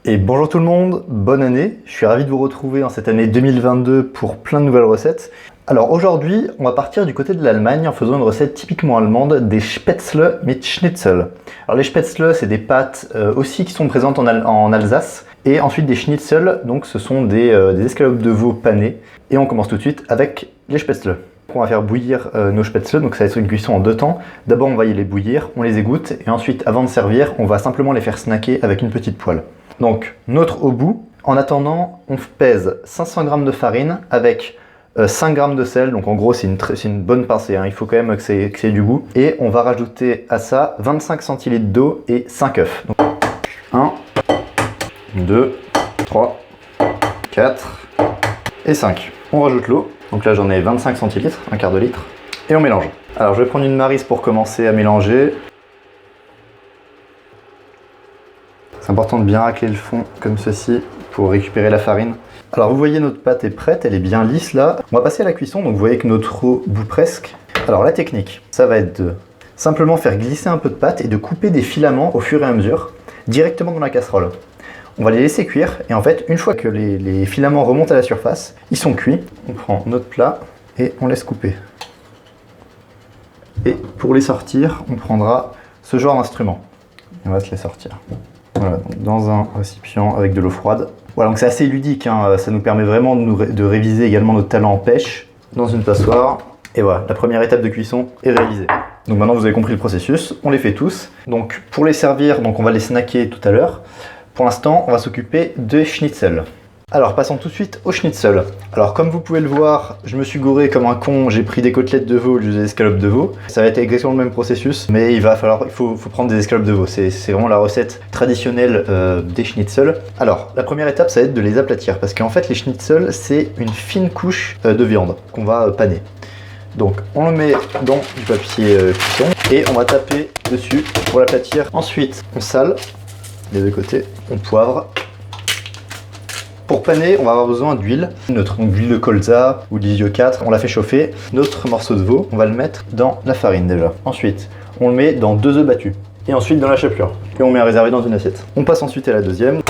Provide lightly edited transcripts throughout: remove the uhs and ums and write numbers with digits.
Et bonjour tout le monde, bonne année. Je suis ravi de vous retrouver en cette année 2022 pour plein de nouvelles recettes. Alors aujourd'hui, on va partir du côté de l'Allemagne en faisant une recette typiquement allemande, des Spätzle mit Schnitzel. Alors les Spätzle, c'est des pâtes aussi qui sont présentes en Alsace. Et ensuite des Schnitzel, donc ce sont des escalopes de veau panées. Et on commence tout de suite avec les Spätzle. On va faire bouillir nos Spätzle, donc ça va être une cuisson en deux temps. D'abord on va y les bouillir, on les égoutte, et ensuite avant de servir, on va simplement les faire snacker avec une petite poêle. Donc notre au bout, en attendant, on pèse 500 g de farine avec 5 g de sel, donc en gros c'est une bonne pincée, hein. Il faut quand même que c'est ait du goût. Et on va rajouter à ça 25 centilitres d'eau et 5 œufs. Donc 1, 2, 3, 4 et 5. On rajoute l'eau, donc là j'en ai 25 centilitres, un quart de litre, et on mélange. Alors je vais prendre une maryse pour commencer à mélanger. C'est important de bien racler le fond comme ceci pour récupérer la farine. Alors vous voyez notre pâte est prête, elle est bien lisse là. On va passer à la cuisson, donc vous voyez que notre eau bout presque. Alors la technique, ça va être de simplement faire glisser un peu de pâte et de couper des filaments au fur et à mesure directement dans la casserole. On va les laisser cuire et en fait une fois que les filaments remontent à la surface, ils sont cuits. On prend notre plat et on laisse couper. Et pour les sortir, on prendra ce genre d'instrument. On va se les sortir. Voilà, donc dans un récipient avec de l'eau froide. Voilà, donc c'est assez ludique, hein. Ça nous permet vraiment de réviser également notre talent en pêche dans une passoire. Et voilà, la première étape de cuisson est réalisée. Donc maintenant vous avez compris le processus, on les fait tous. Donc pour les servir, donc on va les snacker tout à l'heure. Pour l'instant, on va s'occuper de schnitzel. Alors passons tout de suite au schnitzel. Alors comme vous pouvez le voir, je me suis gouré comme un con, j'ai pris des côtelettes de veau au lieu des escalopes de veau. Ça va être exactement le même processus, mais il faut prendre des escalopes de veau. C'est vraiment la recette traditionnelle des schnitzel. Alors la première étape, ça va être de les aplatir, parce qu'en fait les schnitzel, c'est une fine couche de viande qu'on va paner. Donc on le met dans du papier cuisson et on va taper dessus pour l'aplatir. Ensuite on sale des deux côtés, on poivre. Pour paner, on va avoir besoin d'huile, notre huile de colza ou d'Isio 4, on la fait chauffer. Notre morceau de veau, on va le mettre dans la farine déjà. Ensuite, on le met dans 2 œufs battus. Et ensuite dans la chapelure. Et on met à réserver dans une assiette. On passe ensuite à la deuxième.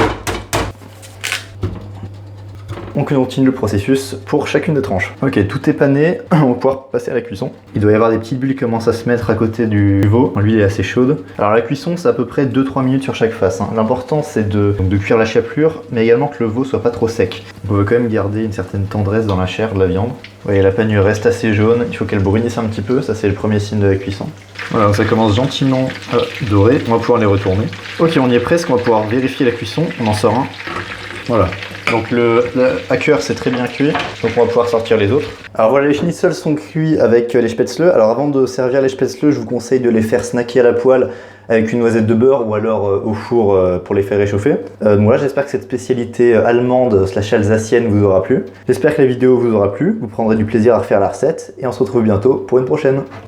On continue le processus pour chacune des tranches. Ok, tout est pané, on va pouvoir passer à la cuisson. Il doit y avoir des petites bulles qui commencent à se mettre à côté du veau. L'huile est assez chaude. Alors la cuisson, c'est à peu près 2-3 minutes sur chaque face, hein. L'important c'est de cuire la chapelure, mais également que le veau soit pas trop sec. On veut quand même garder une certaine tendresse dans la chair de la viande. Vous voyez, la panure reste assez jaune, il faut qu'elle brunisse un petit peu, ça c'est le premier signe de la cuisson. Voilà, donc ça commence gentiment à dorer, on va pouvoir les retourner. Ok, on y est presque, on va pouvoir vérifier la cuisson, on en sort un. Voilà. Donc le hacker c'est très bien cuit, donc on va pouvoir sortir les autres. Alors voilà, les schnitzel sont cuits avec les Spätzle. Alors avant de servir les Spätzle, je vous conseille de les faire snacker à la poêle avec une noisette de beurre ou alors au four pour les faire réchauffer. Donc voilà, j'espère que cette spécialité allemande / alsacienne vous aura plu. J'espère que la vidéo vous aura plu, vous prendrez du plaisir à refaire la recette et on se retrouve bientôt pour une prochaine.